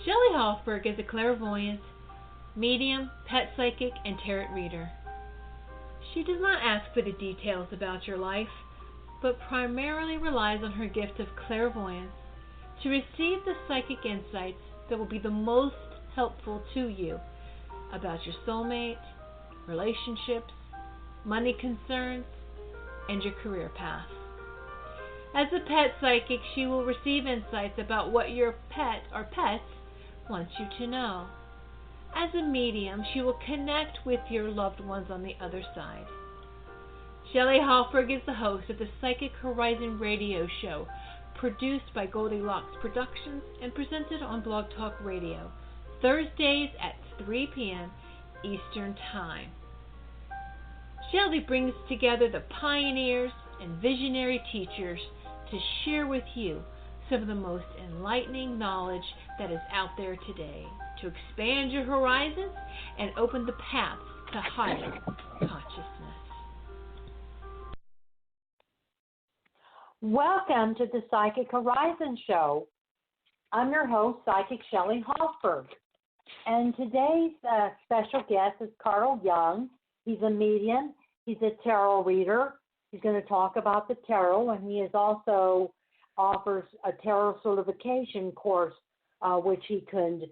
Shelley Hofberg is a clairvoyant, medium, pet psychic, and tarot reader. She does not ask for the details about your life, but primarily relies on her gift of clairvoyance to receive the psychic insights that will be the most helpful to you about your soulmate, relationships, money concerns, and your career path. As a pet psychic, she will receive insights about what your pet or pets wants you to know. As a medium, she will connect with your loved ones on the other side. Shelley Hofberg is the host of the Psychic Horizon radio show, produced by Goldilocks Productions and presented on Blog Talk Radio, Thursdays at 3 p.m. Eastern Time. Shelley brings together the pioneers and visionary teachers to share with you some of the most enlightening knowledge that is out there today to expand your horizons and open the paths to higher consciousness. Welcome to the Psychic Horizon Show. I'm your host, Psychic Shelley Hofberg. And today's special guest is Carl Young. He's a medium. He's a tarot reader. He's going to talk about the tarot, and he is also offers a tarot certification course, which he could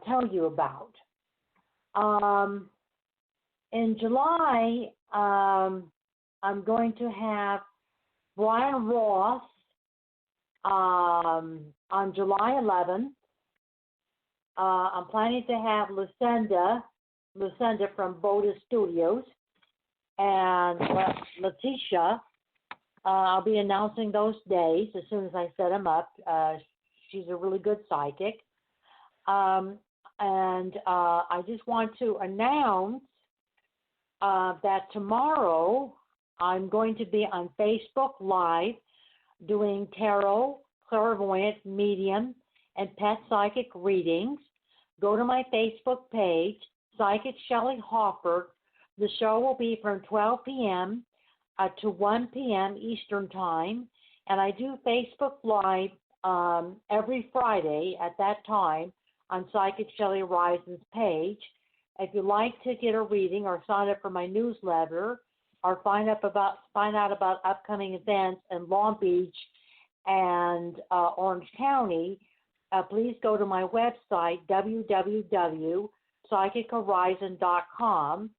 tell you about. In July, I'm going to have Brian Ross on July 11th. I'm planning to have Lucinda from Boda Studios, and Letitia. I'll be announcing those days as soon as I set them up. She's a really good psychic. And I just want to announce that tomorrow I'm going to be on Facebook Live doing tarot, clairvoyant, medium, and pet psychic readings. Go to my Facebook page, Psychic Shelley Hofberg. The show will be from 12 p.m. To 1 p.m. Eastern Time, and I do Facebook Live every Friday at that time on Psychic Shelley Horizon's page. If you'd like to get a reading or sign up for my newsletter or find out about upcoming events in Long Beach and Orange County, please go to my website, www.psychichorizon.com.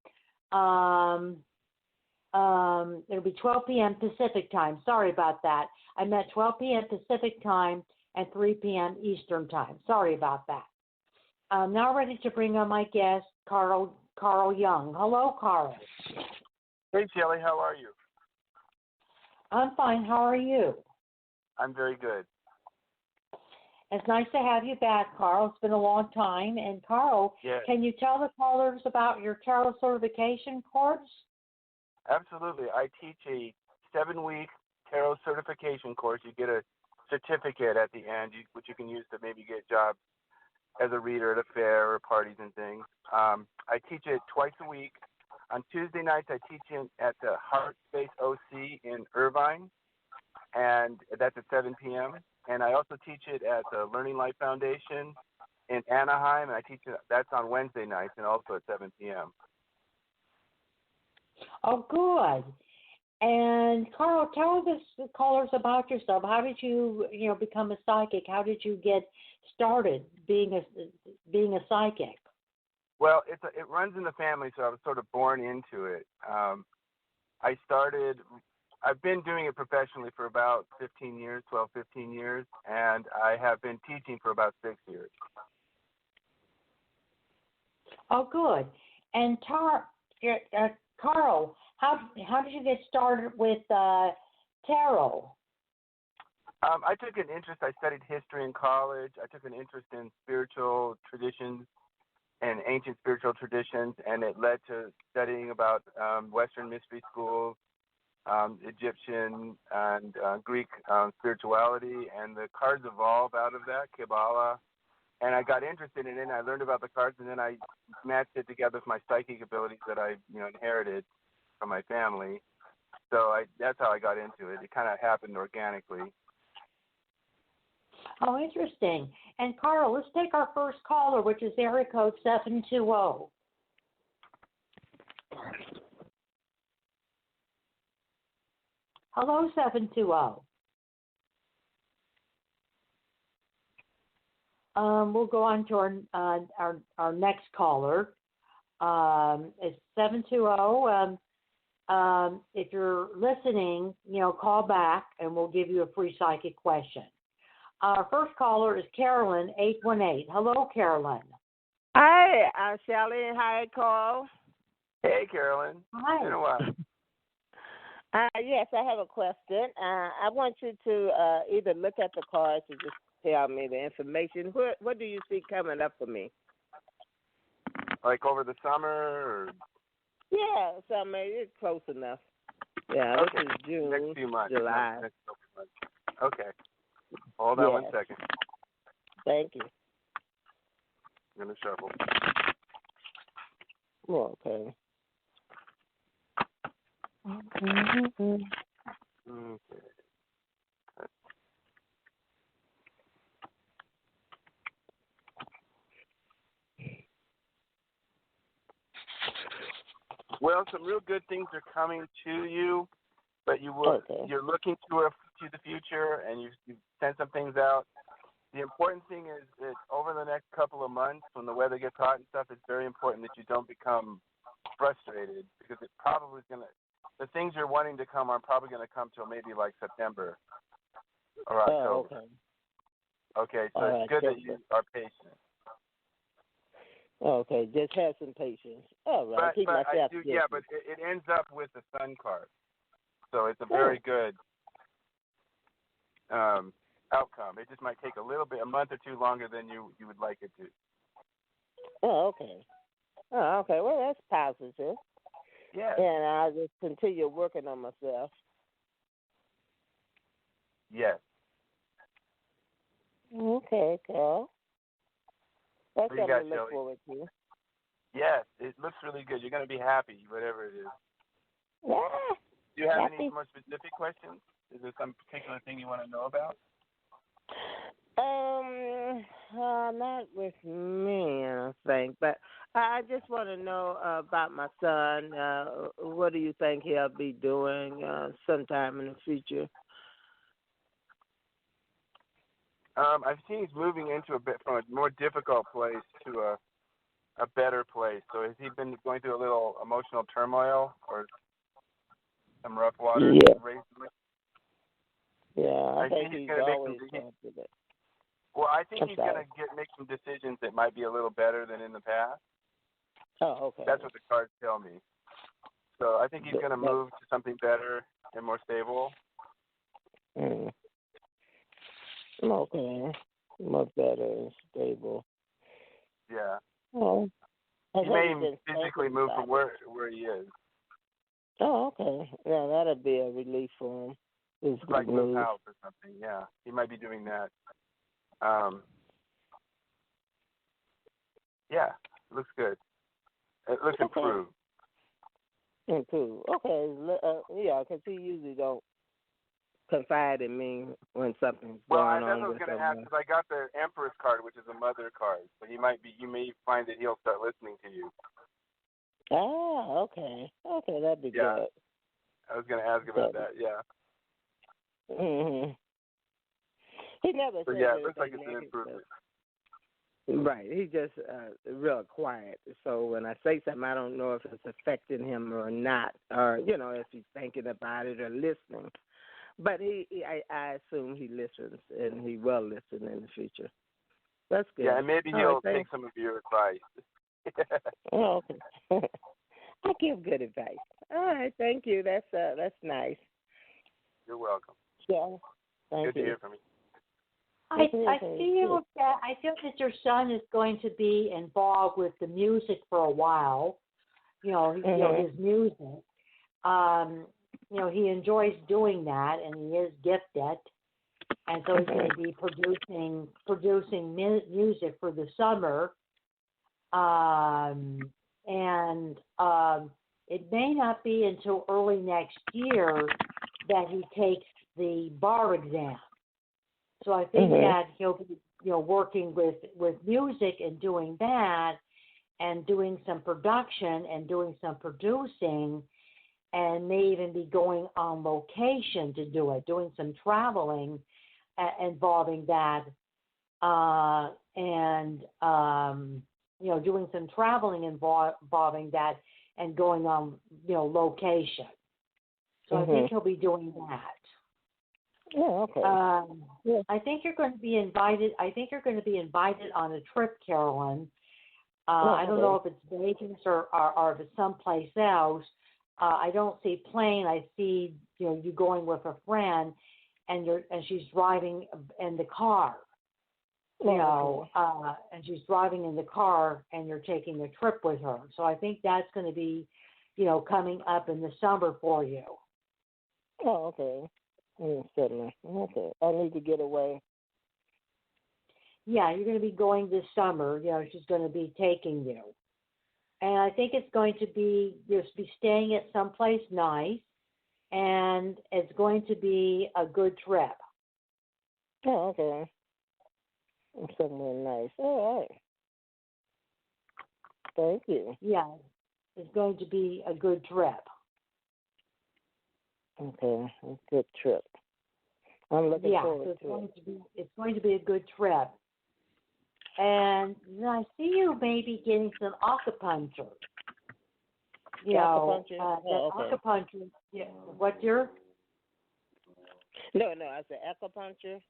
It'll be 12 p.m. Pacific time. Sorry about that. I meant 12 p.m. Pacific time and 3 p.m. Eastern time. Sorry about that. I'm now ready to bring on my guest, Carl Young. Hello, Carl. Hey, Shelley. How are you? I'm fine. How are you? I'm very good. It's nice to have you back, Carl. It's been a long time. And, Carl, yes. Can you tell the callers about your tarot certification course? Absolutely. I teach a 7-week tarot certification course. You get a certificate at the end, which you can use to maybe get jobs as a reader at a fair or parties and things. I teach it twice a week. On Tuesday nights, I teach it at the Heart Space OC in Irvine, and that's at 7 p.m. And I also teach it at the Learning Life Foundation in Anaheim, and I teach it, that's on Wednesday nights and also at 7 p.m. Oh, good. And Carl, tell the callers about yourself. How did you become a psychic? How did you get started being a psychic? Well, it runs in the family, so I was sort of born into it. I've been doing it professionally for about 15 years, and I have been teaching for about 6 years. Oh, good. And Carl, how did you get started with tarot? I took an interest. I studied history in college. I took an interest in spiritual traditions and ancient spiritual traditions, and it led to studying about Western mystery schools, Egyptian and Greek spirituality, and the cards evolved out of that, Kabbalah. And I got interested in it, and I learned about the cards, and then I matched it together with my psychic abilities that I inherited from my family. So that's how I got into it. It kind of happened organically. Oh, interesting. And Carl, let's take our first caller, which is area code 720. Hello, 720. We'll go on to our next caller. It's 720. If you're listening, call back and we'll give you a free psychic question. Our first caller is Carolyn, 818. Hello, Carolyn. Hi, Shelley. Hi, Carl. Hey, Carolyn. Hi. It's been a while. Yes, I have a question. I want you to either look at the cards or just tell me the information. What do you see coming up for me? Like over the summer or? Yeah, summer. It's close enough. Yeah, Okay. This is June, Next few months. July. Next couple months. Okay. Hold on 1 second. Thank you. I'm going to shuffle. Okay. Okay. Well, some real good things are coming to you, but you're looking to the future, and you've sent some things out. The important thing is that over the next couple of months, when the weather gets hot and stuff, it's very important that you don't become frustrated, because it probably is going to. The things you're wanting to come are probably going to come till maybe like September or October. Oh, okay. Okay, so it's good that you are patient. Okay, just have some patience. All right, but it ends up with the Sun card, so it's a very good outcome. It just might take a month or two longer than you would like it to. Oh, okay. Oh, okay. Well, that's positive. Yeah. And I'll just continue working on myself. Yes. Okay, Carl. That's What do you something got, to look Shelley? forward to. Yes, it looks really good. You're going to be happy, whatever it is. Yeah. Do you have happy. any more specific questions? Is there some particular thing you want to know about? Not with me, I don't think. But I just want to know about my son. What do you think he'll be doing sometime in the future? I've seen he's moving into from a more difficult place to a better place. So has he been going through a little emotional turmoil or some rough water recently? Yeah, I think he's he's going to always make talked to that. Well, I think he's going to make some decisions that might be a little better than in the past. Oh, okay. That's what the cards tell me. So I think he's going to move to something better and more stable. Mm. Okay. Much better and stable. Yeah. Oh. He may physically move from where he is. Oh, okay. Yeah, that'll be a relief for him. Like move house or something, yeah. He might be doing that. Yeah, it looks good. It looks improved. Improved. Okay. Yeah, because he usually don't confide in me when something's going on. Well, that's what I was going to ask, because I got the Empress card, which is a mother card. So you may find that he'll start listening to you. Oh, okay. Okay, that'd be good. I was going to ask about that, yeah. Mm-hmm. He never said it looks like it's an improvement. Right. He's just real quiet. So when I say something, I don't know if it's affecting him or not, or, if he's thinking about it or listening. But I assume he listens, and he will listen in the future. That's good. Yeah, and maybe he'll take some of your advice. Oh, okay. I give good advice. All right, thank you. That's nice. You're welcome. Yeah, thank you. Good to hear from you. I feel that your son is going to be involved with the music for a while. His music. He enjoys doing that, and he is gifted. And so he's going to be producing music for the summer. It may not be until early next year that he takes the bar exam. So I think that he'll be, working with music and doing that, and doing some production and doing some producing, and may even be going on location to do it, doing some traveling involving that, doing some traveling involving that, and going on, location. So I think he'll be doing that. Oh, okay. I think you're going to be invited. I think you're going to be invited on a trip, Carolyn. I don't know if it's Vegas or if it's someplace else. I don't see plane. I see you going with a friend, and she's driving in the car. And she's driving in the car, and you're taking a trip with her. So I think that's going to be, coming up in the summer for you. Oh, okay. Certainly. Okay. I need to get away. Yeah, you're going to be going this summer. She's going to be taking you. And I think it's going to be, you'll be staying at someplace nice, and it's going to be a good trip. Oh, okay. Somewhere nice. All right. Thank you. Yeah, it's going to be a good trip. Okay, a good trip. I'm looking forward to it. It's going to be a good trip. And then I see you maybe getting some acupuncture. Acupuncture? Acupuncture. Yeah. What's your? No, I said acupuncture.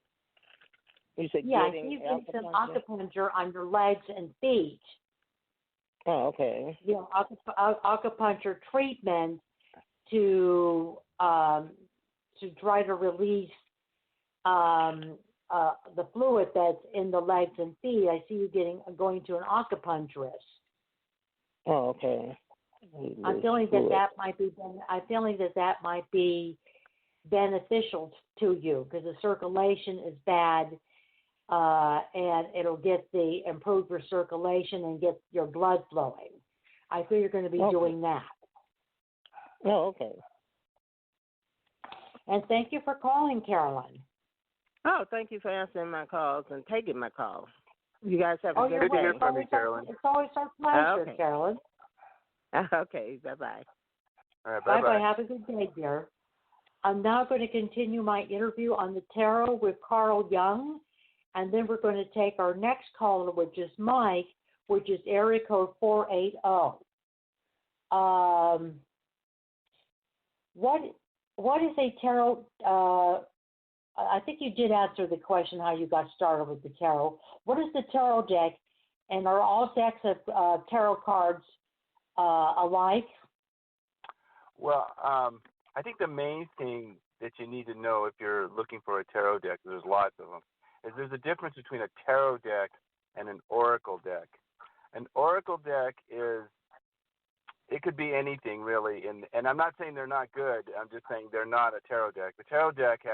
You said I see you getting some acupuncture on your legs and feet. Oh, okay. Acupuncture treatment to try to release the fluid that's in the legs and feet. I see you going to an acupuncturist. Oh, okay. I'm feeling that might be beneficial to you, because the circulation is bad, and it'll improve your circulation and get your blood flowing. I feel you're going to be doing that. Oh, okay. And thank you for calling, Carolyn. Oh, thank you for answering my calls and taking my calls. You guys have a good Good to day. hear from you, Carolyn. It's always our pleasure, Carolyn. Okay, bye-bye. All right, bye-bye. Have a good day, dear. I'm now going to continue my interview on the tarot with Carl Young, and then we're going to take our next caller, which is Mike, which is area code 480. What is a tarot? I think you did answer the question how you got started with the tarot. What is the tarot deck, and are all decks of tarot cards alike? Well, I think the main thing that you need to know if you're looking for a tarot deck, there's lots of them, is there's a difference between a tarot deck and an oracle deck. An oracle deck it could be anything really, and I'm not saying they're not good. I'm just saying they're not a tarot deck. The tarot deck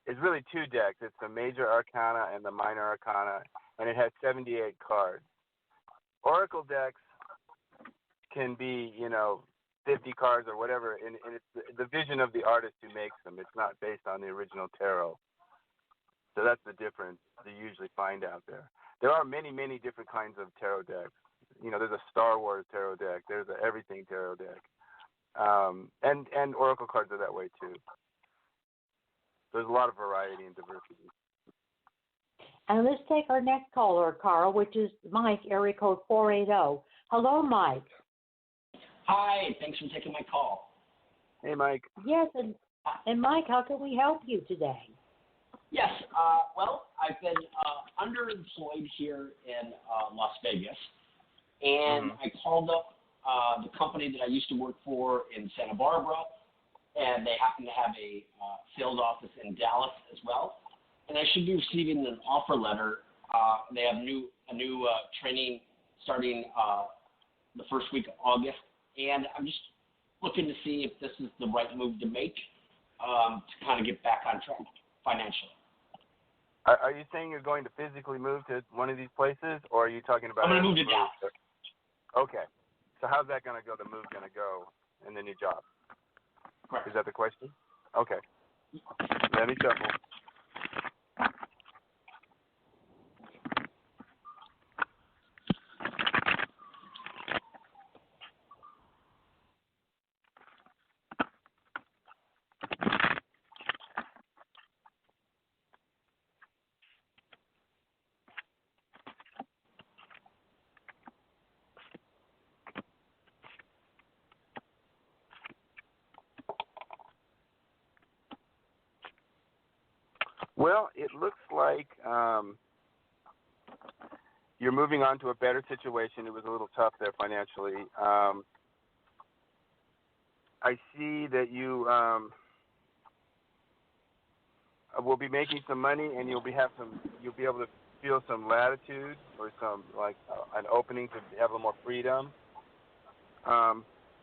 is really two decks. It's the major arcana and the minor arcana, and it has 78 cards. Oracle decks can be, 50 cards or whatever, and it's the vision of the artist who makes them. It's not based on the original tarot. So that's the difference you usually find out there. There are many, many different kinds of tarot decks. There's a Star Wars tarot deck. There's a everything tarot deck. And oracle cards are that way too. There's a lot of variety and diversity. And let's take our next caller, Carl, which is Mike, area code 480. Hello, Mike. Hi, thanks for taking my call. Hey, Mike. Yes, and Mike, how can we help you today? Yes, well, I've been underemployed here in Las Vegas, and I called up the company that I used to work for in Santa Barbara, and they happen to have a sales office in Dallas as well, and I should be receiving an offer letter. They have a new training starting the first week of August, and I'm just looking to see if this is the right move to make to kind of get back on track financially. Are you saying you're going to physically move to one of these places, or are you talking about? I'm going to move to Dallas. Okay. So how's that going to go, the move going to go in the new job? Correct. Is that the question? Okay. Let me shuffle. Well, it looks like you're moving on to a better situation. It was a little tough there financially. I see that you will be making some money, and you'll be able to feel some latitude or some an opening to have a little more freedom.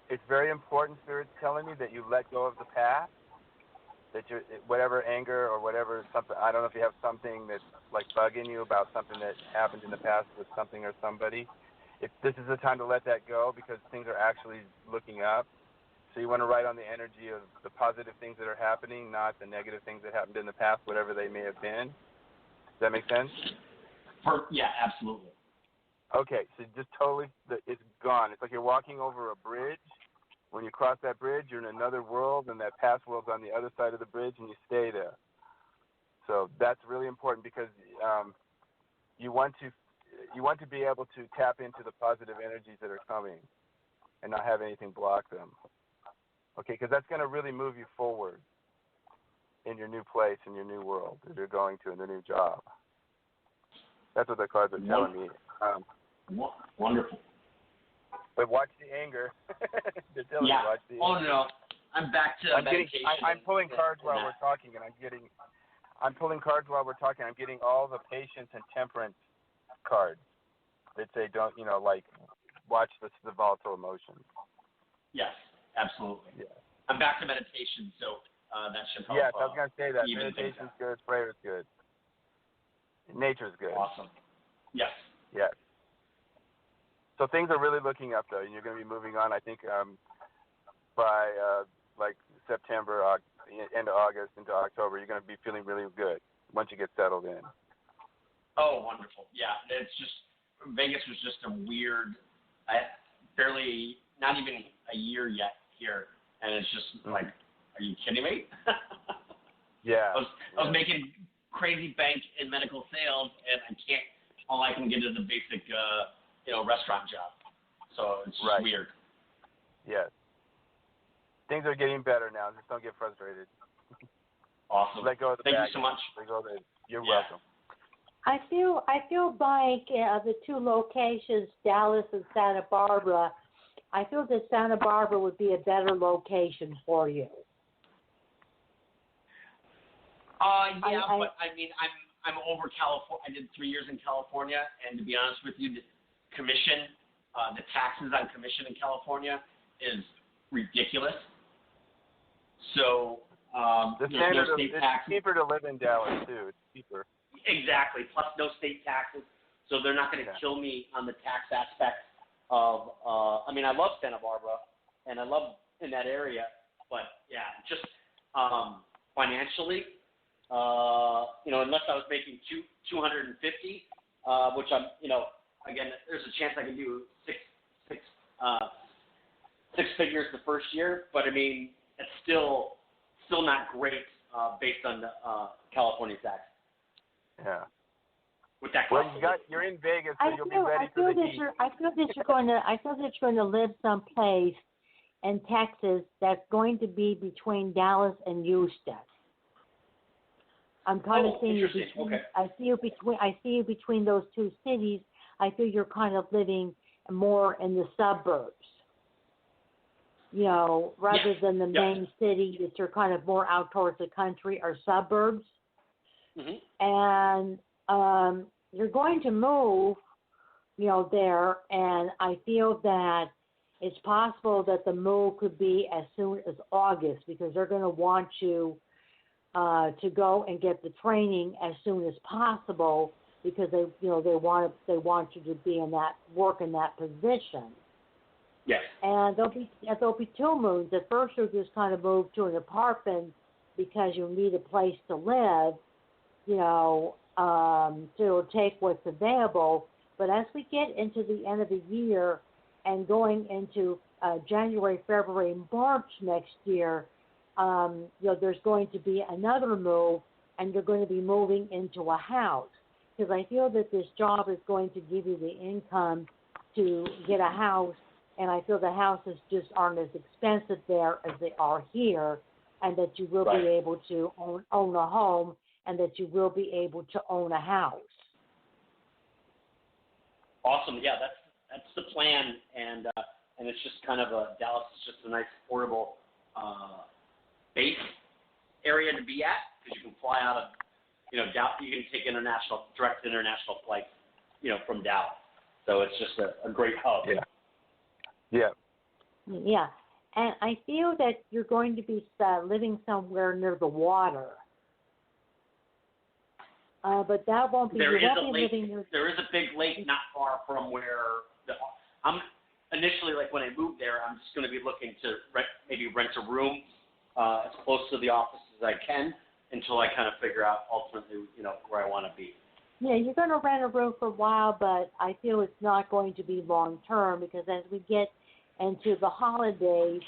It's very important, Spirit's telling me, that you let go of the past. That whatever anger or whatever something, I don't know if you have something that's like bugging you about something that happened in the past with something or somebody. If this is the time to let that go, because things are actually looking up. So you want to write on the energy of the positive things that are happening, not the negative things that happened in the past, whatever they may have been. Does that make sense? Yeah, absolutely. Okay, so just totally, it's gone. It's like you're walking over a bridge. When you cross that bridge, you're in another world, and that past world's on the other side of the bridge, and you stay there. So that's really important, because you want to be able to tap into the positive energies that are coming and not have anything block them. Okay, because that's going to really move you forward in your new place, in your new world that you're going to, in the new job. That's what the cards are telling me. Wonderful. But watch the anger. They're telling me watch the anger. Oh, no. I'm back to meditation. I'm pulling cards while we're talking, and I'm pulling cards while we're talking. I'm getting all the patience and temperance cards that say don't, watch the volatile emotions. Yes, absolutely. Yeah. I'm back to meditation, so that should help. Yes, I was going to say that. Meditation's good. Prayer's good. Nature's good. Awesome. Yes. Yes. So things are really looking up, though, and you're going to be moving on. I think by September, end of August into October, you're going to be feeling really good once you get settled in. Oh, wonderful. Yeah, it's just Vegas was just a weird, barely, not even a year yet here, and it's just like, are you kidding me? Yeah. I was making crazy bank in medical sales, and all I can get is a basic, restaurant job. So it's just weird. Yes. Things are getting better now. Just don't get frustrated. Awesome. Let go of the Thank baggage. You so much. You're welcome. I feel like the two locations, Dallas and Santa Barbara, I feel that Santa Barbara would be a better location for you. But I mean, I'm over California. I did 3 years in California, and to be honest with you, the commission, the taxes on commission in California is ridiculous. So the there's standard no state taxes. It's cheaper to live in Dallas too. It's cheaper. Exactly. Plus no state taxes, so they're not going to kill me on the tax aspect of. I mean, I love Santa Barbara, and I love in that area, but yeah, just financially. Unless I was making $250, which I'm, again, there's a chance I can do six figures the first year, but I mean, it's still not great based on the California tax. Yeah. With that well, you're in Vegas, so you'll be ready for the heat. I feel that you're going to live someplace in Texas that's going to be between Dallas and Houston. I'm kind of seeing you between. Okay. I see you between those two cities. I feel you're kind of living more in the suburbs, rather than the main city. That you're kind of more out towards the country or suburbs. Mm-hmm. And you're going to move, there. And I feel that it's possible that the move could be as soon as August, because they're going to want you to go and get the training as soon as possible, because they want you to be work in that position. Yes. And there'll be two moves. At first, you'll just kind of move to an apartment because you need a place to live, to take what's available. But as we get into the end of the year and going into January, February, March next year, there's going to be another move, and you're going to be moving into a house. Because I feel that this job is going to give you the income to get a house, and I feel the houses just aren't as expensive there as they are here, and that you will be able to own a home and that you will be able to own a house. Awesome. Yeah, that's the plan, and it's just kind of Dallas is just a nice portable base area to be at, because you can fly out of, Dallas. You can take direct international flights, from Dallas. So it's just a great hub. Yeah. Yeah. Yeah, and I feel that you're going to be living somewhere near the water. But that won't be. There is a lake. Living near... There is a big lake not far from where I'm initially, like when I moved there, I'm just going to be looking to maybe rent a room as close to the office as I can until I kind of figure out ultimately, where I want to be. Yeah, you're going to rent a room for a while, but I feel it's not going to be long term, because as we get into the holidays,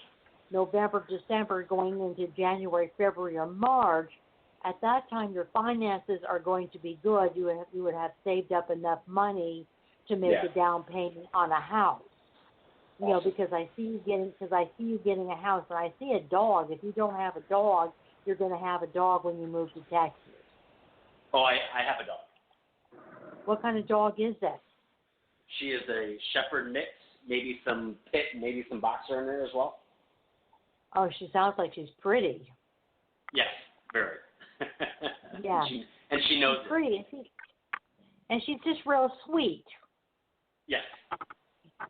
November, December, going into January, February, or March, at that time your finances are going to be good. You would have saved up enough money to make a down payment on a house. Awesome. Because I see you getting a house, and I see a dog. If you don't have a dog, you're going to have a dog when you move to Texas. Oh, I have a dog. What kind of dog is that? She is a shepherd mix, maybe some pit, maybe some boxer in there as well. Oh, she sounds like she's pretty. Yes, very. Yeah. and she knows she's pretty. And she's just real sweet. Yes.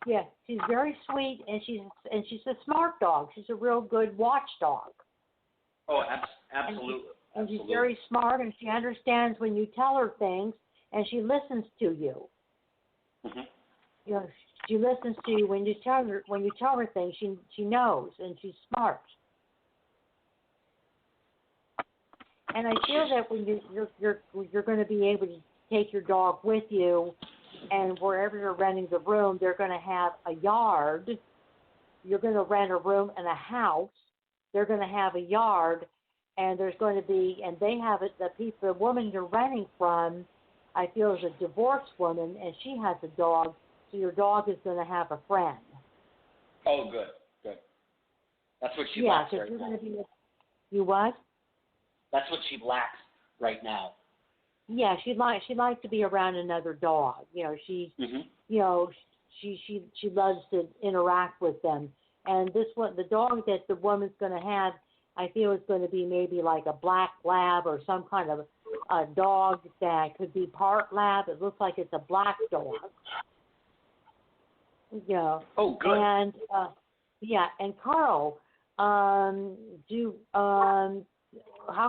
Yeah, she's very sweet, and she's a smart dog. She's a real good watchdog. Oh, absolutely. And she's very smart, and she understands when you tell her things, and she listens to you. Mm-hmm. She listens to you when you tell her things. She knows, and she's smart. And I feel that when you're going to be able to take your dog with you, and wherever you're renting the room, they're going to have a yard. You're going to rent a room in a house. They're going to have a yard, and there's going to be, and they have it. The woman you're renting from, I feel, is a divorced woman, and she has a dog. So your dog is going to have a friend. Oh, good. That's what she lacks right now. You what? That's what she lacks right now. Yeah, she likes to be around another dog. She loves to interact with them. And the dog that the woman's going to have, I feel is going to be maybe like a black lab or some kind of a dog that could be part lab. It looks like it's a black dog. Oh, good. And and Carl, how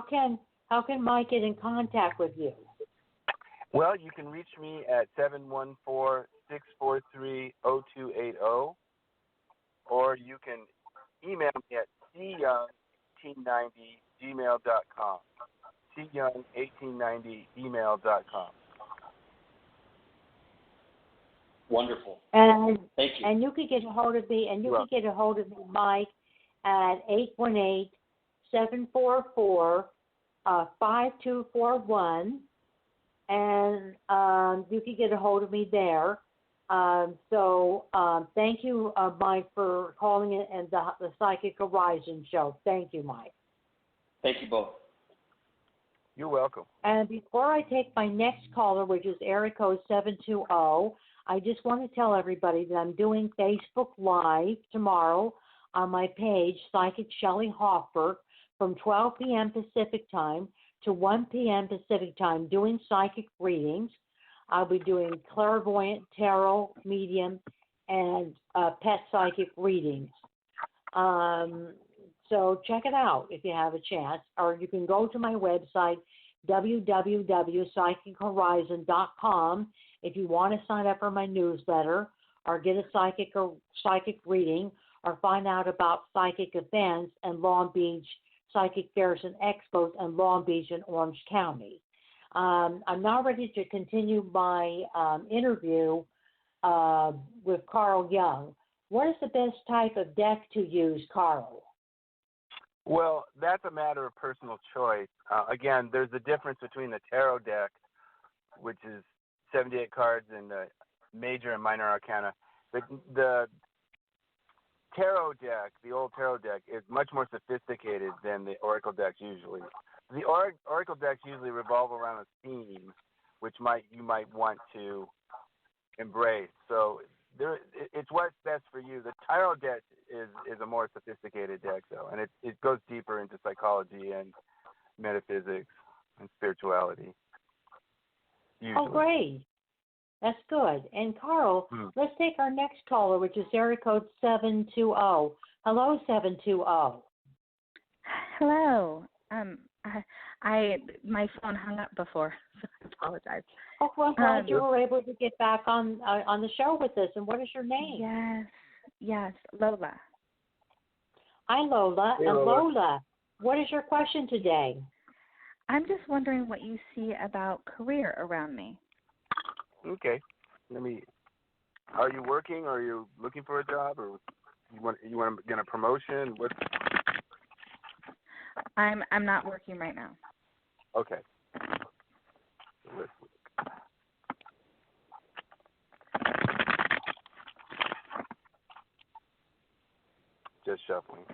can Mike get in contact with you? Well, you can reach me at 714-643-0280, or you can email me at cyoung1890@gmail.com. cyoung1890@gmail.com. Wonderful. And thank you. And you can get a hold of me, Mike, at 818-744-5241. And you can get a hold of me there. So thank you, Mike, for calling it and the Psychic Horizon show. Thank you, Mike. Thank you both. You're welcome. And before I take my next caller, which is area code 720, I just want to tell everybody that I'm doing Facebook Live tomorrow on my page, Psychic Shelley Hofberg, from 12 p.m. Pacific Time to 1 p.m. Pacific Time, doing psychic readings. I'll be doing clairvoyant, tarot, medium, and pet psychic readings. So check it out if you have a chance. Or you can go to my website, www.psychichorizon.com, if you want to sign up for my newsletter or get a psychic reading or find out about psychic events in Long Beach, psychic fairs and expos in Long Beach and Orange County. I'm now ready to continue my interview with Carl Jung. What is the best type of deck to use, Carl? Well, that's a matter of personal choice. Again, there's a difference between the tarot deck, which is 78 cards, and the major and minor arcana. The tarot deck, the old tarot deck, is much more sophisticated than the oracle decks usually. The oracle decks usually revolve around a theme, which you might want to embrace. So it's what's best for you. The tarot deck is a more sophisticated deck, though, and it goes deeper into psychology and metaphysics and spirituality. Usually. Oh, great. That's good. And Carl, let's take our next caller, which is area code 720. Hello, 720. Hello. My phone hung up before, so I apologize. Oh, well, glad you were able to get back on the show with us. And what is your name? Yes, Lola. Hi, Lola. Hey, and Lola. Lola, what is your question today? I'm just wondering what you see about career around me. Okay. Are you working, or are you looking for a job, or you want to get a promotion? What? I'm not working right now. Okay. Just shuffling.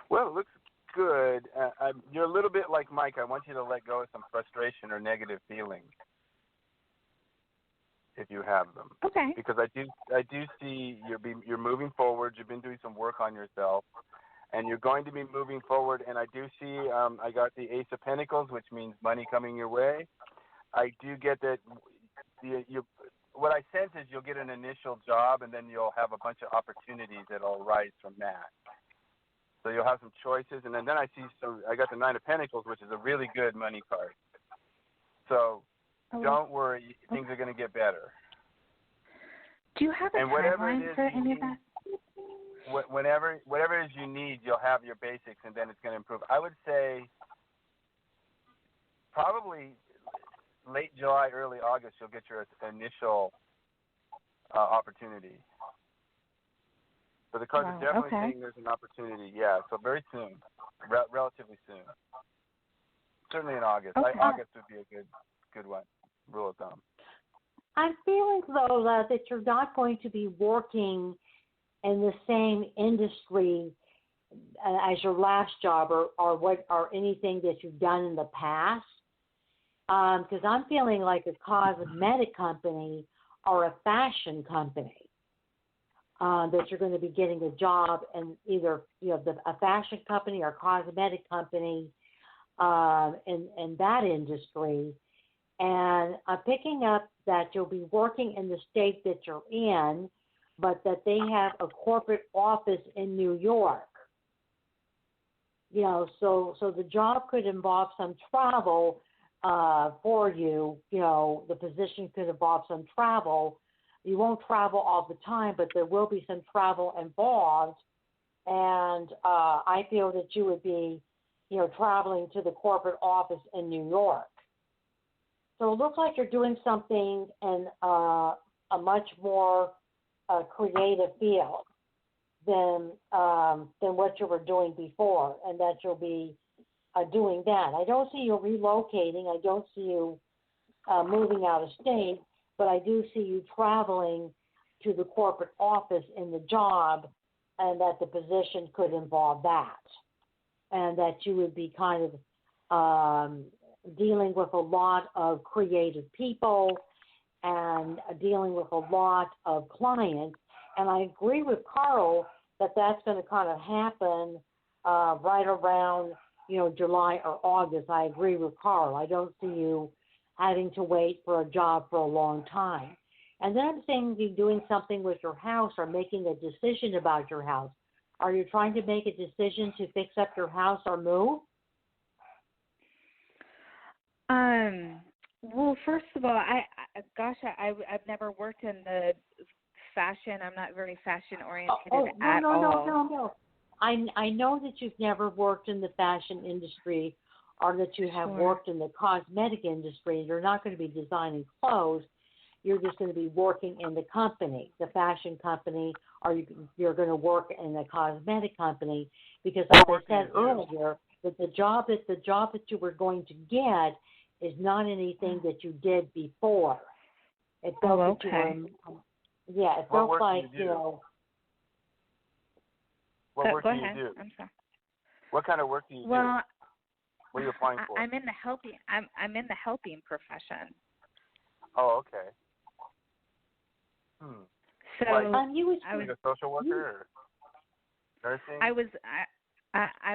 Well, it looks good. You're a little bit like Mike. I want you to let go of some frustration or negative feelings, if you have them. Okay. Because I do see you're moving forward. You've been doing some work on yourself, and you're going to be moving forward. And I do see I got the Ace of Pentacles, which means money coming your way. I do get that. What I sense is you'll get an initial job, and then you'll have a bunch of opportunities that'll arise from that. So you'll have some choices, and then I see. So I got the Nine of Pentacles, which is a really good money card. So don't worry, things are going to get better. Do you have a timeline for any of that? Whatever it is you need, you'll have your basics, and then it's going to improve. I would say probably late July, early August, you'll get your initial opportunity. So the cards are definitely saying there's an opportunity. Yeah, so very soon, relatively soon. Certainly in August. Okay. August would be a good one, rule of thumb. I'm feeling, though, that you're not going to be working in the same industry as your last job or anything that you've done in the past. Because I'm feeling like a cosmetic company or a fashion company. That you're going to be getting a job in either a fashion company or cosmetic company in that industry. And I'm picking up that you'll be working in the state that you're in, but that they have a corporate office in New York. So the job could involve some travel for you. The position could involve some travel. You won't travel all the time, but there will be some travel involved. And I feel that you would be, traveling to the corporate office in New York. So it looks like you're doing something in a much more creative field than what you were doing before, and that you'll be doing that. I don't see you relocating. I don't see you moving out of state. But I do see you traveling to the corporate office in the job, and that the position could involve that. And that you would be kind of dealing with a lot of creative people and dealing with a lot of clients. And I agree with Carl that that's going to kind of happen right around, July or August. I agree with Carl. I don't see you having to wait for a job for a long time. And then I'm saying you're doing something with your house or making a decision about your house. Are you trying to make a decision to fix up your house or move? Well, first of all, I've never worked in the fashion. I'm not very fashion oriented at all. No. I know that you've never worked in the fashion industry, or that you have worked in the cosmetic industry. You're not going to be designing clothes. You're just going to be working in the company, the fashion company you're going to work in a cosmetic company, because like I said earlier, that the job that you were going to get is not anything that you did before. It felt that you were, it felt like, What work go do ahead. you do? I'm sorry. What kind of work do you do? Well, what are you applying for? I'm in the helping. I'm in the helping profession. Oh, okay. So like a social worker or nursing? I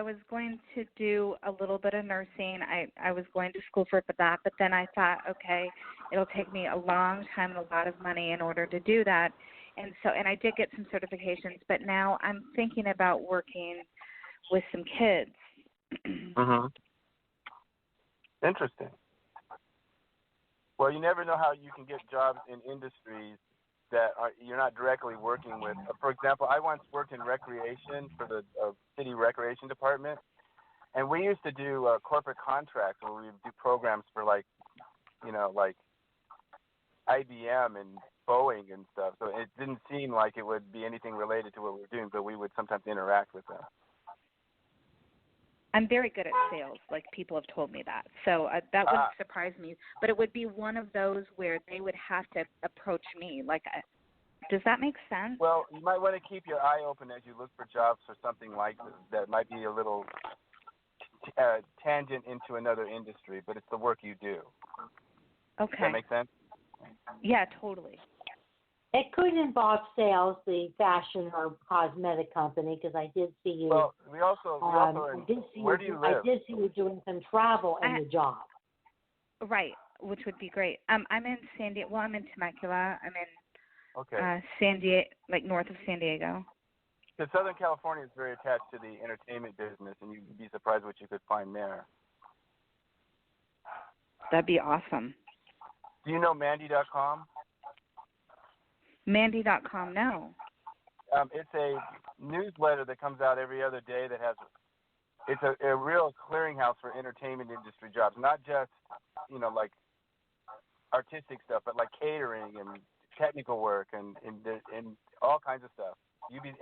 was going to do a little bit of nursing. I was going to school for that, but then I thought, okay, it'll take me a long time and a lot of money in order to do that. And I did get some certifications, but now I'm thinking about working with some kids. Interesting. Well, you never know how you can get jobs in industries that you're not directly working with. For example, I once worked in recreation for the city recreation department, and we used to do corporate contracts where we would do programs for like IBM and Boeing and stuff. So it didn't seem like it would be anything related to what we were doing, but we would sometimes interact with them. I'm very good at sales, like people have told me that. So that wouldn't surprise me. But it would be one of those where they would have to approach me. Does that make sense? Well, you might want to keep your eye open as you look for jobs for something like this that might be a little tangent into another industry, but it's the work you do. Okay. Does that make sense? Yeah, totally. It could involve sales, the fashion or cosmetic company, because I did see you. Well, we also where do you live? I did see you doing some travel in the job. Right, which would be great. I'm in San Diego. Well, I'm in Temecula. I'm in San Diego, like north of San Diego. Because Southern California is very attached to the entertainment business, and you'd be surprised what you could find there. That'd be awesome. Do you know Mandy.com? Mandy.com, no. It's a newsletter that comes out every other day that has it's a real clearinghouse for entertainment industry jobs, not just like artistic stuff, but like catering and technical work and all kinds of stuff.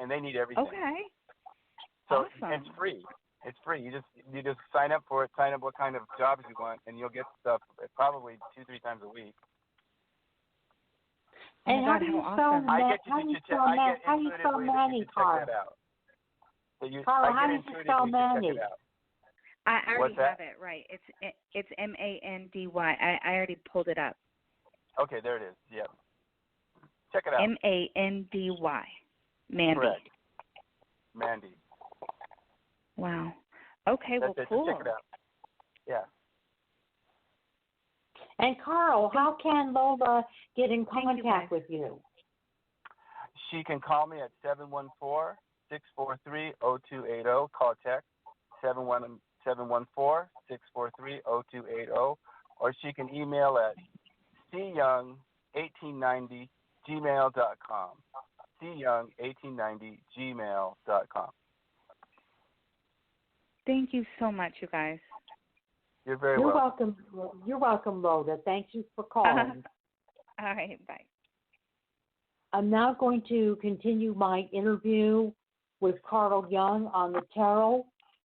And they need everything. Okay. So awesome. It's free. It's free. You just sign up for it. Sign up what kind of jobs you want, and you'll get stuff probably 2-3 times a week. And how do you spell Manny, Carl? Carl, how do you spell Manny? I already have it right. It's Mandy. I already pulled it up. Okay, there it is. Yeah. Check it out. Mandy. Mandy. Correct. Mandy. Wow. Okay, That's well, it. cool. Just check it out. Yeah. And Carl, how can Lola get in contact with you? She can call me at 714-643-0280. Call text 714-643-0280. Or she can email at cyoung1890gmail.com. cyoung1890gmail.com. Thank you so much, you guys. You're very welcome. You're welcome, Lola. Thank you for calling. All right, bye. I'm now going to continue my interview with Carl Young on the tarot.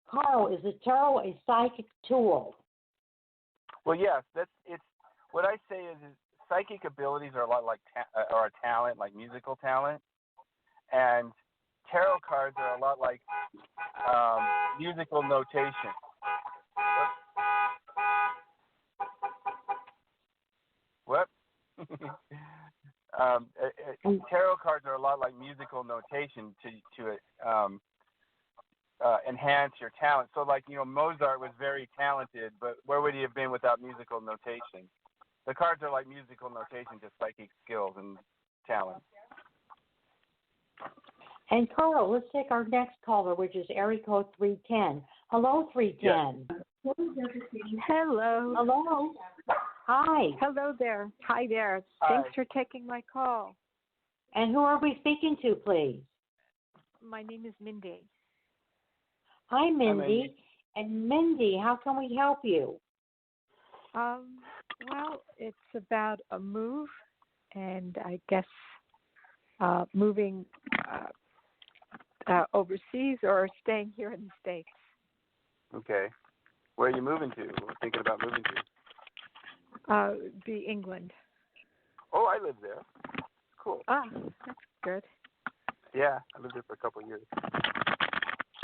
Carl, is the tarot a psychic tool? Well, yes. It's what I say is psychic abilities are a lot like are a talent, like musical talent, and tarot cards are a lot like musical notation. What? Tarot cards are a lot like musical notation to enhance your talent. So, like, Mozart was very talented, but where would he have been without musical notation? The cards are like musical notation to psychic skills and talent. And Carl, let's take our next caller, which is area code 310. Hello, 310. Yes. Hello. Hello. Hi. Hello there. Hi there. Hi. Thanks for taking my call. And who are we speaking to, please? My name is Mindy. Hi, Mindy. Hi, Mindy. And Mindy, how can we help you? Well, it's about a move, and I guess moving overseas or staying here in the States. Okay. Where are you moving to? Or thinking about moving to? Be England. Oh, I live there. Cool. Ah, that's good. Yeah, I lived there for a couple of years.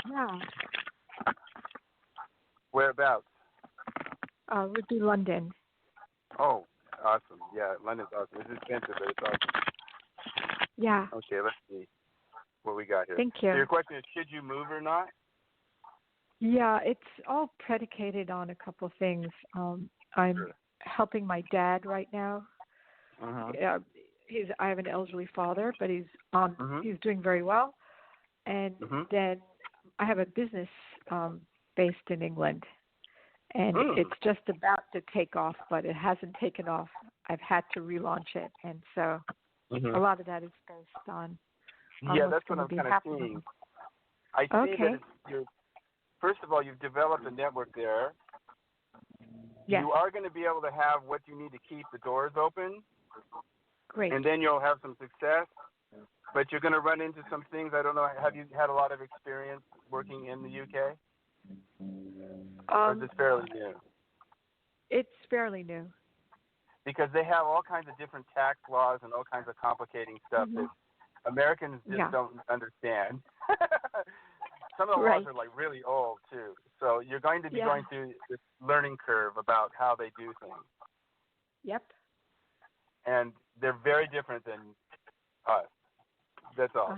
Yeah. Whereabouts? Would be London. Oh, awesome. Yeah, London's awesome. It's expensive, but it's awesome. Yeah. Okay, let's see what we got here. Thank you. So your question is, should you move or not? Yeah, it's all predicated on a couple of things. I'm helping my dad right now. Uh-huh. I have an elderly father, but he's doing very well. And then I have a business based in England, and it's just about to take off, but it hasn't taken off. I've had to relaunch it, and so a lot of that is based on that's what I'm kind of seeing. I see that you're, first of all, you've developed a network there. Yes. You are going to be able to have what you need to keep the doors open. Great. And then you'll have some success, but you're going to run into some things. I don't know. Have you had a lot of experience working in the UK? Or is this fairly new? It's fairly new. Because they have all kinds of different tax laws and all kinds of complicating stuff that Americans just don't understand. Some of the laws are like really old too. So you're going to be going through this learning curve about how they do things. Yep. And they're very different than us. That's all.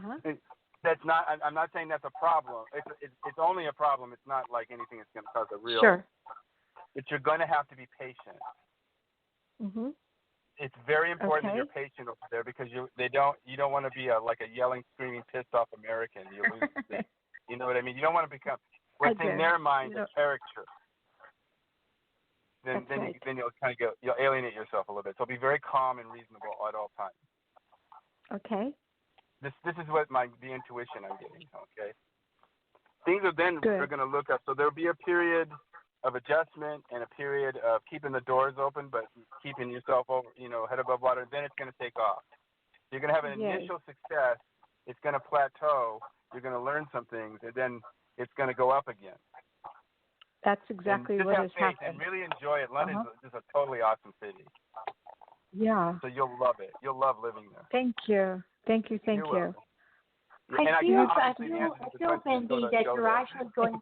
That's not. I'm not saying that's a problem. It's only a problem. It's not like anything that's going to cause a real. Sure. But you're going to have to be patient. It's very important that you're patient over there because you don't want to be like a yelling, screaming, pissed off American. You lose. You know what I mean? You don't want to become what's in their mind a caricature. Then you'll kind of you'll alienate yourself a little bit. So be very calm and reasonable at all times. Okay. This is what the intuition I'm getting. Okay. Things are going to look up. So there'll be a period of adjustment and a period of keeping the doors open, but keeping yourself over, head above water. Then it's going to take off. You're going to have an initial success. It's going to plateau. You're going to learn some things, and then it's going to go up again. That's exactly what has happened. And really enjoy it. London's just a totally awesome city. Yeah. So you'll love it. You'll love living there. Thank you. Thank you. I feel, Bendy, that you're actually going.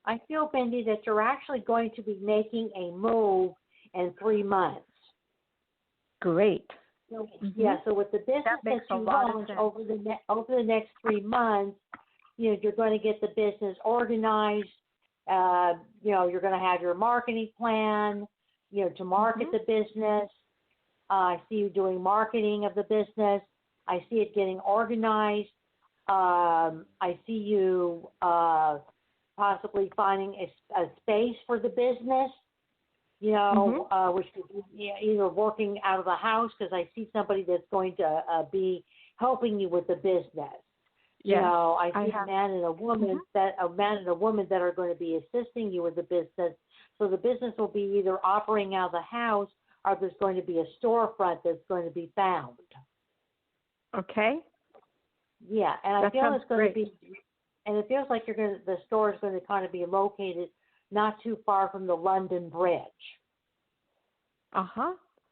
I feel, Bendy, that you're actually going to be making a move in 3 months. Great. So, yeah. So with the business that you launch over the next 3 months, you're going to get the business organized. You're going to have your marketing plan. To market the business. I see you doing marketing of the business. I see it getting organized. I see you possibly finding a space for the business, which could be either working out of the house because I see somebody that's going to be helping you with the business. Yes, I see a man and a woman that are going to be assisting you with the business. So the business will be either operating out of the house or there's going to be a storefront that's going to be found. Okay. Yeah, and I feel it's going to be, and it feels like the store is going to kind of be located not too far from the London Bridge.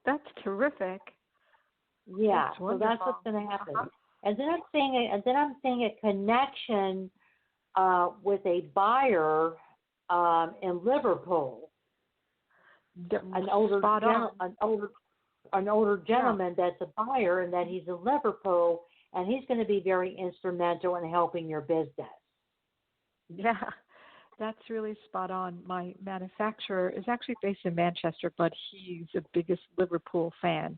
That's terrific. Yeah, so that's what's going to happen. And then I'm seeing a connection with a buyer in Liverpool. An older gentleman that's a buyer, and that he's in Liverpool, and he's going to be very instrumental in helping your business. Yeah, that's really spot on. My manufacturer is actually based in Manchester, but he's the biggest Liverpool fan,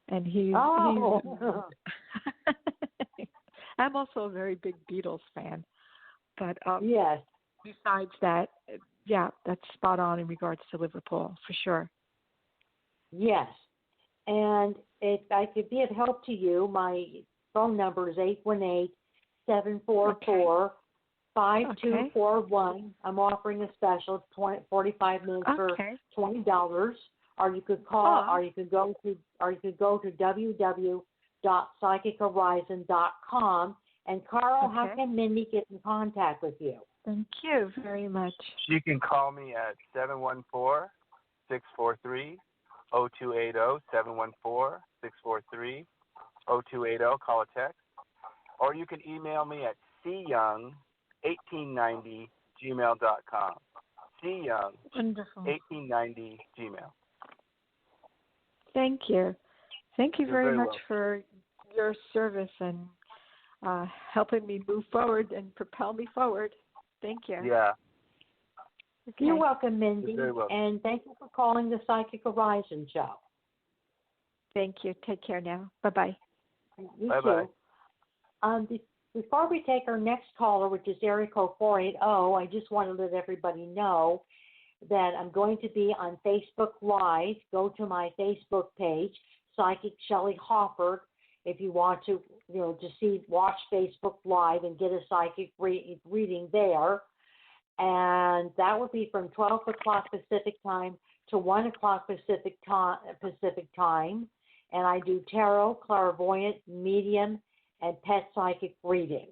and he's I'm also a very big Beatles fan, but yes. Besides that, yeah, that's spot on in regards to Liverpool, for sure. Yes. And if I could be of help to you, my phone number is 818-744-5241. I'm offering a special, 45 minutes for $20. Or you could call, or you could go to www.shelleyhofberg, www.psychichorizon.com. And Carl, how can Mindy get in contact with you? Thank you very much. You can call me at 714-643-0280, 714-643-0280, call or text. Or you can email me at cyoung1890gmail.com. cyoung1890gmail. Thank you. Thank you very much welcome. for your service and helping me move forward and propel me forward. Thank you. Yeah. Okay. You're welcome, Mindy. You're very welcome. And thank you for calling the Psychic Horizon Show. Thank you. Take care now. Bye-bye. Bye-bye. Before we take our next caller, which is area code 480, I just want to let everybody know that I'm going to be on Facebook Live. Go to my Facebook page, Psychic Shelley Hofberg, if you want to, watch Facebook Live and get a psychic reading there. And that would be from 12 o'clock Pacific time to 1 o'clock Pacific time. And I do tarot, clairvoyant, medium, and pet psychic readings.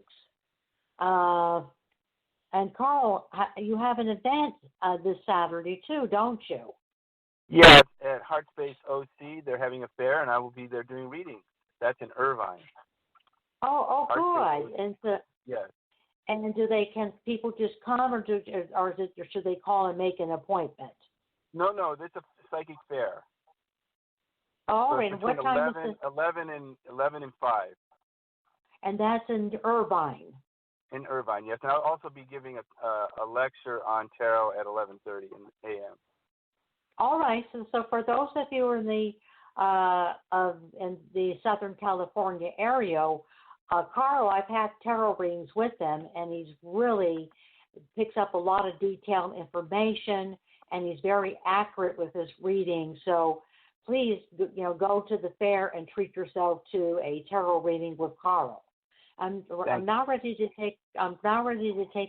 And Carl, you have an event this Saturday too, don't you? Yeah, at Heartspace OC, they're having a fair, and I will be there doing readings. That's in Irvine. Oh, good. And yes. And can people just come, or should they call and make an appointment? No, this is a psychic fair. All so right. And what time 11 and 5. And that's in Irvine. In Irvine, yes. And I'll also be giving a lecture on tarot at 11:30 a.m. All right. So for those of you who are in the Southern California area, Carl, I've had tarot readings with him, and he's really picks up a lot of detailed information, and he's very accurate with his reading. So please, go to the fair and treat yourself to a tarot reading with Carl. I'm now ready to take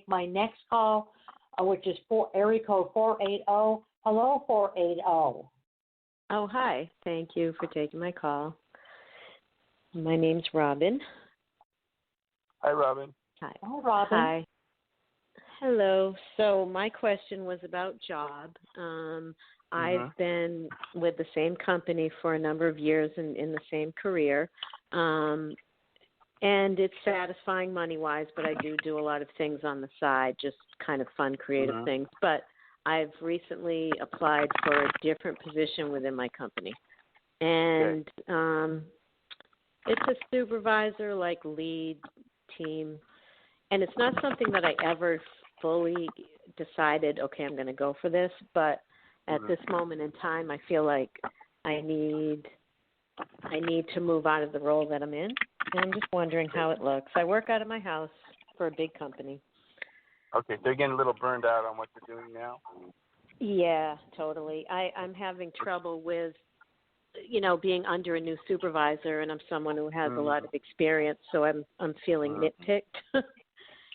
my next call, which is area code 480. Hello, 480. Oh, hi. Thank you for taking my call. My name's Robin. Hi, Robin. Hi, Robin. Hi. Hello. So my question was about job. I've been with the same company for a number of years in the same career. And it's satisfying money-wise, but I do a lot of things on the side, just kind of fun, creative things. But I've recently applied for a different position within my company. And it's a supervisor, like lead team. And it's not something that I ever fully decided, okay, I'm going to go for this. But at this moment in time, I feel like I need to move out of the role that I'm in. And I'm just wondering how it looks. I work out of my house for a big company. Okay, so you're getting a little burned out on what you're doing now? Yeah, totally. I'm having trouble with, being under a new supervisor, and I'm someone who has a lot of experience, so I'm feeling nitpicked.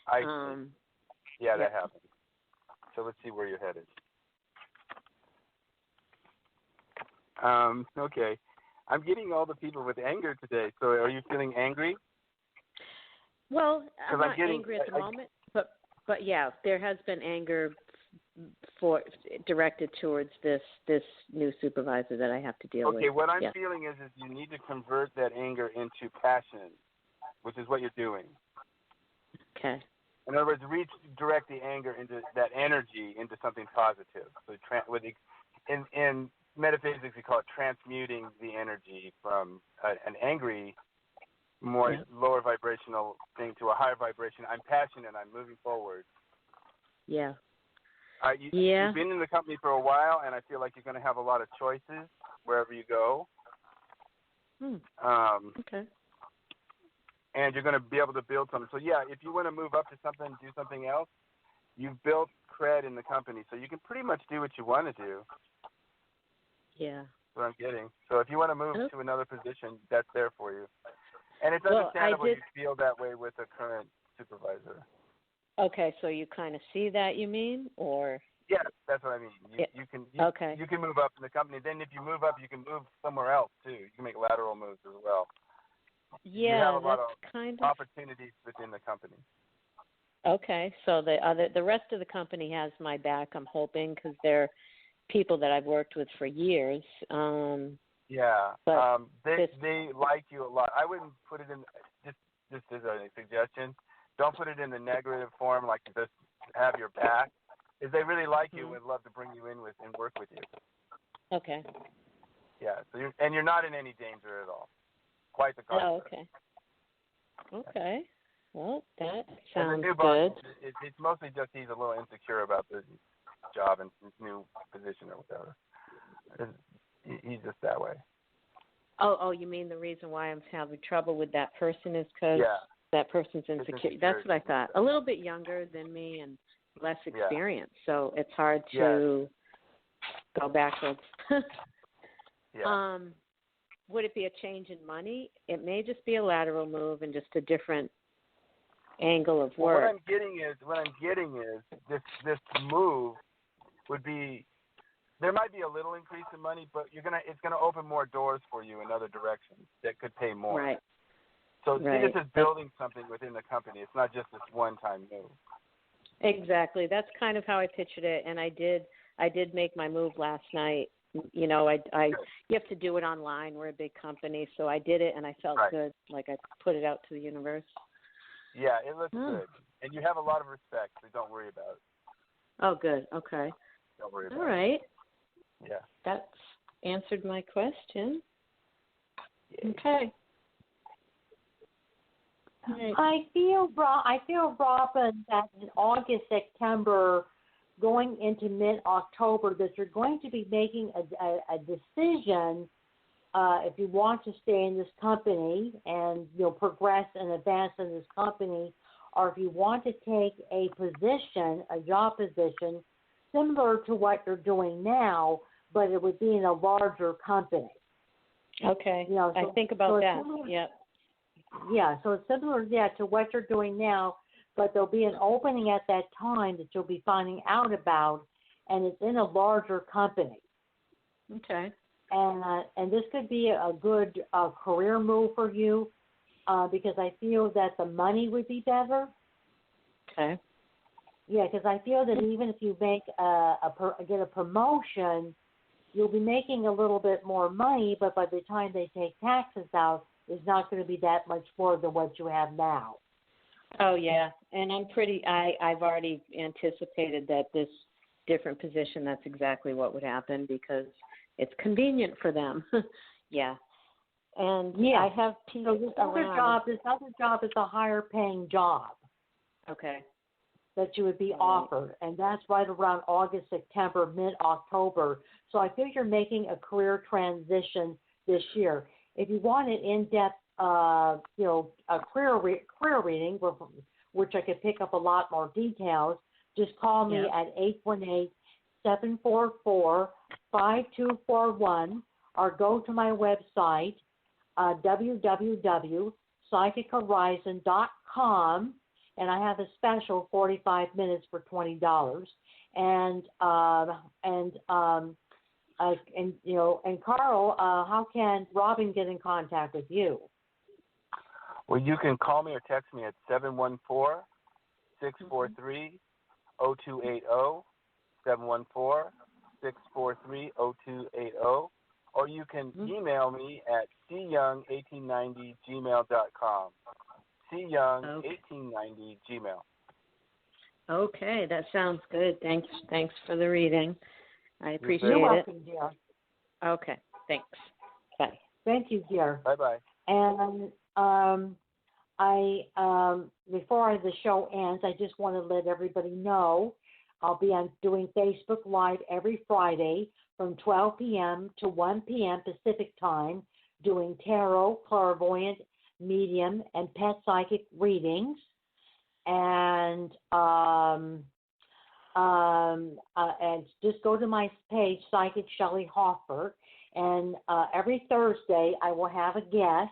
I see. Yeah, that happens. So let's see where you're headed. Okay. I'm getting all the people with anger today. So are you feeling angry? Well, I'm not angry at the moment, but yeah, there has been anger directed towards this new supervisor that I have to deal with. Okay, what I'm feeling is you need to convert that anger into passion, which is what you're doing. Okay. In other words, redirect the anger into that energy into something positive. So in metaphysics, we call it transmuting the energy from an angry, more lower vibrational thing to a higher vibration. I'm passionate. I'm moving forward. Yeah. You've been in the company for a while, and I feel like you're going to have a lot of choices wherever you go. Okay. And you're going to be able to build something. So, yeah, if you want to move up to something, do something else, you've built cred in the company. So you can pretty much do what you want to do. Yeah. That's what I'm getting. So if you want to move to another position, that's there for you. And it's understandable you feel that way with the current supervisor. Okay, so you kind of see that, you mean, or? Yeah, that's what I mean. You can move up in the company. Then if you move up, you can move somewhere else too. You can make lateral moves as well. you have a lot that's of kind of opportunities within the company. okay. So the rest of the company has my back. I'm hoping because they're people that I've worked with for years. Yeah, But they like you a lot. I wouldn't put it in just as a suggestion. Don't put it in the negative form, like just have your back. If they really like you, would love to bring you in with and work with you. Okay. Yeah. So you're not in any danger at all. Quite the contrary. Oh, okay. Okay. Well, that As a sounds new good. boss, it's mostly just he's a little insecure about the job and his new position or whatever. He's just that way. Oh, you mean the reason why I'm having trouble with that person is because that person's insecure. That's what I thought. A little bit younger than me and less experience, so it's hard to go backwards. Yeah. Would it be a change in money? It may just be a lateral move and just a different angle of work. What I'm getting is this move would be. There might be a little increase in money, but it's gonna open more doors for you in other directions that could pay more. Right. So see this as building something within the company. It's not just this one-time move. Exactly. That's kind of how I pictured it, and I did make my move last night. You know, you have to do it online. We're a big company, so I did it, and I felt good. Like I put it out to the universe. Yeah, it looks good, and you have a lot of respect, so don't worry about it. Oh, good. Okay. Don't worry about it. All right. Yeah. That's answered my question. Okay. Right. I feel, Robin, that in August, September, going into mid-October, that you're going to be making a decision if you want to stay in this company and progress and advance in this company, or if you want to take a position, a job position, similar to what you're doing now, but it would be in a larger company. Okay. So, I think about that. Yep. Yeah, so it's similar, to what you're doing now, but there'll be an opening at that time that you'll be finding out about, and it's in a larger company. Okay. And this could be a good career move for you because I feel that the money would be better. Okay. Yeah, because I feel that even if you make get a promotion, you'll be making a little bit more money, but by the time they take taxes out, it's not going to be that much more than what you have now. Oh yeah, and I've already anticipated that this different position, that's exactly what would happen because it's convenient for them. Yeah. And I have people this other job is a higher paying job. Okay. That you would be offered, and that's right around August, September, mid-October. So I feel you're making a career transition this year. If you want an in-depth, a career reading, which I could pick up a lot more details, just call me at 818-744-5241, or go to my website, www.psychichorizon.com. And I have a special 45 minutes for $20. And Carl, how can Robin get in contact with you? Well, you can call me or text me at 714-643-0280, 714-643-0280, or you can email me at cyoung1890gmail.com. cyoung1890gmail. Okay, that sounds good. Thanks for the reading. I appreciate You're welcome, it. Dear. Okay, thanks. Bye. Thank you, dear. Bye-bye. And before the show ends, I just want to let everybody know I'll be doing Facebook Live every Friday from 12 p.m. to 1 p.m. Pacific Time, doing tarot, clairvoyant, medium, and pet psychic readings. And just go to my page, Psychic Shelley Hofberg, and every Thursday I will have a guest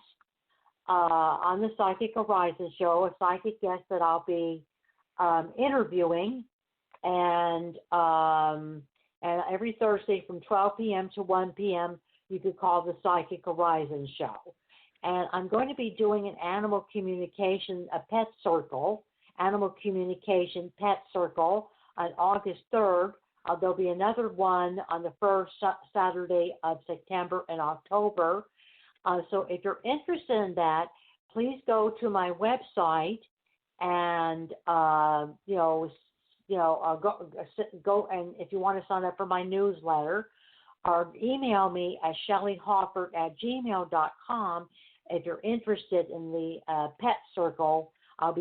on the Psychic Horizon show, a psychic guest that I'll be interviewing, and every Thursday from 12 p.m. to 1 p.m. you could call the Psychic Horizon show. And I'm going to be doing an animal communication, a pet circle, animal communication pet circle on August 3rd. There'll be another one on the first Saturday of September and October. So if you're interested in that, please go to my website and go and if you want to sign up for my newsletter, or email me at shelleyhofberg@gmail.com if you're interested in the pet circle. I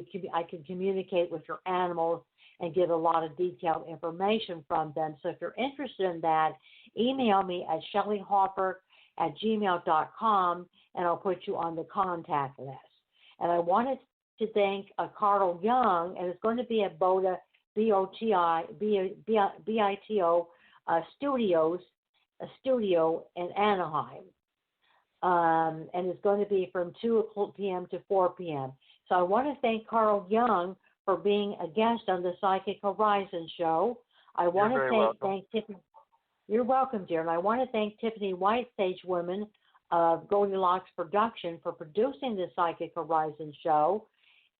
can communicate with your animals and get a lot of detailed information from them. So if you're interested in that, email me at shelleyhofberg@gmail.com, and I'll put you on the contact list. And I wanted to thank Carl Young, and it's going to be at BOTA, BITO studio in Anaheim. And it's going to be from 2 p.m. to 4 p.m. So I want to thank Carl Young for being a guest on the Psychic Horizon show. I want to thank Tiffany. You're welcome, dear. And I want to thank Tiffany White, Sage Women of Goldilocks Production, for producing the Psychic Horizon show.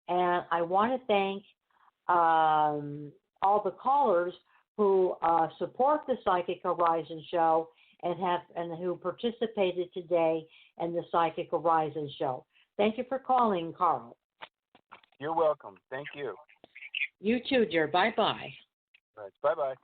And I want to thank all the callers who support the Psychic Horizon show and who participated today in the Psychic Horizon show. Thank you for calling, Carl. You're welcome. Thank you. You too, dear. Bye-bye. All right. Bye-bye.